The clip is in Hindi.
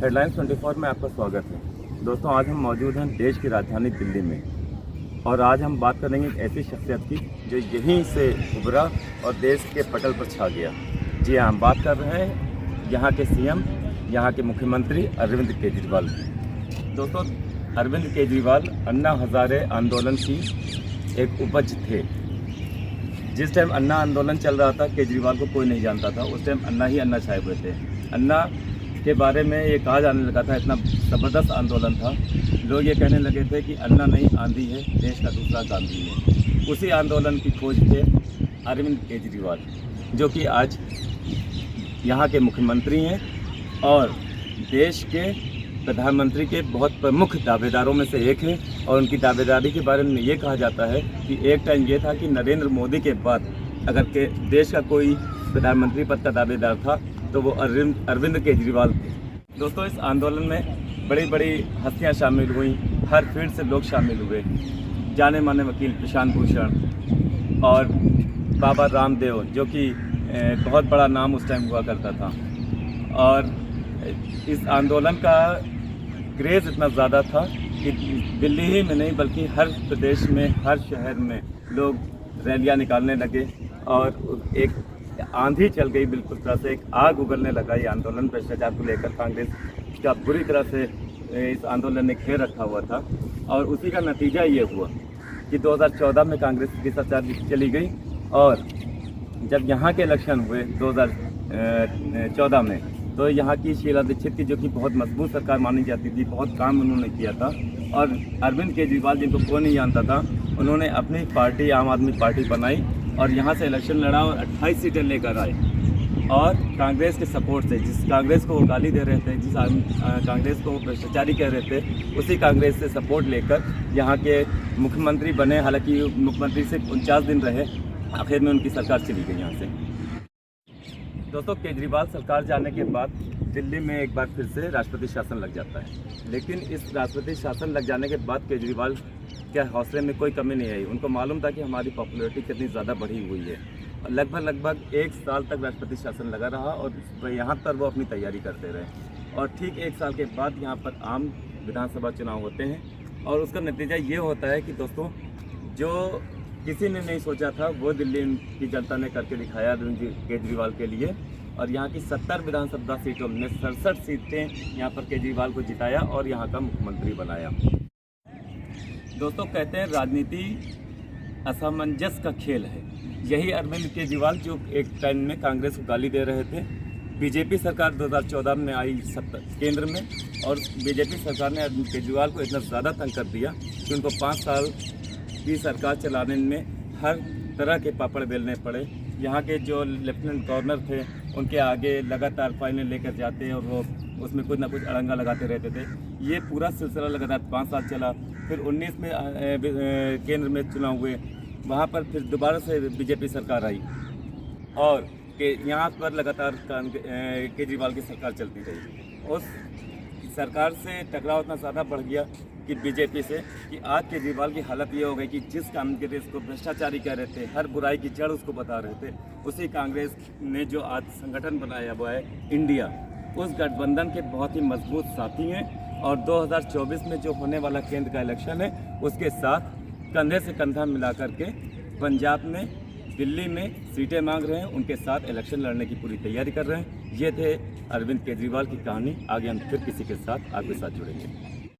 हेडलाइंस 24 में आपका स्वागत है। दोस्तों, आज हम मौजूद हैं देश की राजधानी दिल्ली में और आज हम बात करेंगे एक ऐसी शख्सियत की जो यहीं से उभरा और देश के पटल पर छा गया। जी हाँ, हम बात कर रहे हैं यहाँ के सीएम, यहाँ के मुख्यमंत्री अरविंद केजरीवाल। दोस्तों, अरविंद केजरीवाल अन्ना हज़ारे आंदोलन की एक उपज थे। जिस टाइम अन्ना आंदोलन चल रहा था, केजरीवाल को कोई नहीं जानता था। उस टाइम अन्ना ही अन्ना छाए हुए थे। अन्ना के बारे में ये कहा जाने लगा था, इतना ज़बरदस्त आंदोलन था। लोग ये कहने लगे थे कि अन्ना नहीं आंधी है, देश का दूसरा गांधी है। उसी आंदोलन की खोज थे अरविंद केजरीवाल, जो कि आज यहाँ के मुख्यमंत्री हैं और देश के प्रधानमंत्री के बहुत प्रमुख दावेदारों में से एक हैं। और उनकी दावेदारी के बारे में ये कहा जाता है कि एक टाइम ये था कि नरेंद्र मोदी के बाद अगर के देश का कोई प्रधानमंत्री पद का दावेदार था तो वो अरविंद केजरीवाल थे। दोस्तों, इस आंदोलन में बड़ी बड़ी हस्तियां शामिल हुई, हर फील्ड से लोग शामिल हुए। जाने माने वकील प्रशांत भूषण और बाबा रामदेव, जो कि बहुत बड़ा नाम उस टाइम हुआ करता था। और इस आंदोलन का क्रेज़ इतना ज़्यादा था कि दिल्ली ही में नहीं बल्कि हर प्रदेश में, हर शहर में लोग रैलियां निकालने लगे और एक आंधी चल गई। बिल्कुल तरह से एक आग उगलने लगा ये आंदोलन। भ्रष्टाचार को लेकर कांग्रेस का बुरी तरह से इस आंदोलन ने घेर रखा हुआ था और उसी का नतीजा ये हुआ कि 2014 में कांग्रेस की सरकार चली गई। और जब यहाँ के इलेक्शन हुए 2014 में, तो यहाँ की शीला दीक्षित की, जो कि बहुत मजबूत सरकार मानी जाती थी, बहुत काम उन्होंने किया था। और अरविंद केजरीवाल, जिनको कोई नहीं जानता था, उन्होंने अपनी पार्टी आम आदमी पार्टी बनाई और यहाँ से इलेक्शन लड़ा और 28 सीटें लेकर आए। और कांग्रेस के सपोर्ट से, जिस कांग्रेस को वो गाली दे रहे थे, जिस कांग्रेस को वो भ्रष्टाचारी कह रहे थे, उसी कांग्रेस से सपोर्ट लेकर यहाँ के मुख्यमंत्री बने। हालांकि मुख्यमंत्री सिर्फ 49 दिन रहे, आखिर में उनकी सरकार चली गई यहाँ से। दोस्तों, केजरीवाल सरकार जाने के बाद दिल्ली में एक बार फिर से राष्ट्रपति शासन लग जाता है। लेकिन इस राष्ट्रपति शासन लग जाने के बाद केजरीवाल के हौसले में कोई कमी नहीं आई। उनको मालूम था कि हमारी पॉपुलैरिटी कितनी ज़्यादा बढ़ी हुई है। और लगभग 1 साल तक राष्ट्रपति शासन लगा रहा और यहाँ पर वो अपनी तैयारी करते रहे। और ठीक 1 साल के बाद यहाँ पर आम विधानसभा चुनाव होते हैं और उसका नतीजा ये होता है कि दोस्तों, जो किसी ने नहीं सोचा था वो दिल्ली की जनता ने करके दिखाया अरविंद केजरीवाल के लिए। और यहाँ की 70 विधानसभा सीटों में 67 सीटें यहाँ पर केजरीवाल को जिताया और यहाँ का मुख्यमंत्री बनाया। दोस्तों, कहते हैं राजनीति असमंजस का खेल है। यही अरविंद केजरीवाल, जो एक टाइम में कांग्रेस को गाली दे रहे थे, बीजेपी सरकार 2014 में आई केंद्र में और बीजेपी सरकार ने अरविंद केजरीवाल को इतना ज़्यादा तंग कर दिया कि उनको 5 साल की सरकार चलाने में हर तरह के पापड़ बेलने पड़े। यहाँ के जो लेफ्टिनेंट गवर्नर थे, उनके आगे लगातार फाइलें लेकर जाते और वो उसमें कुछ ना कुछ अड़ंगा लगाते रहते थे। ये पूरा सिलसिला लगातार 5 साल चला। फिर 19 में केंद्र में चुनाव हुए, वहाँ पर फिर दोबारा से बीजेपी सरकार आई और यहाँ पर लगातार केजरीवाल की सरकार चलती रही। उस सरकार से टकराव इतना ज़्यादा बढ़ गया कि बीजेपी से, कि आज केजरीवाल की हालत ये हो गई कि जिस कांग्रेस को भ्रष्टाचारी कह रहे थे, हर बुराई की जड़ उसको बता रहे थे, उसी कांग्रेस ने जो आज संगठन बनाया हुआ है इंडिया, उस गठबंधन के बहुत ही मजबूत साथी हैं। और 2024 में जो होने वाला केंद्र का इलेक्शन है, उसके साथ कंधे से कंधा मिला करके पंजाब में, दिल्ली में सीटें मांग रहे हैं, उनके साथ इलेक्शन लड़ने की पूरी तैयारी कर रहे हैं। ये थे अरविंद केजरीवाल की कहानी। आगे हम फिर किसी के साथ आपके साथ जुड़ेंगे।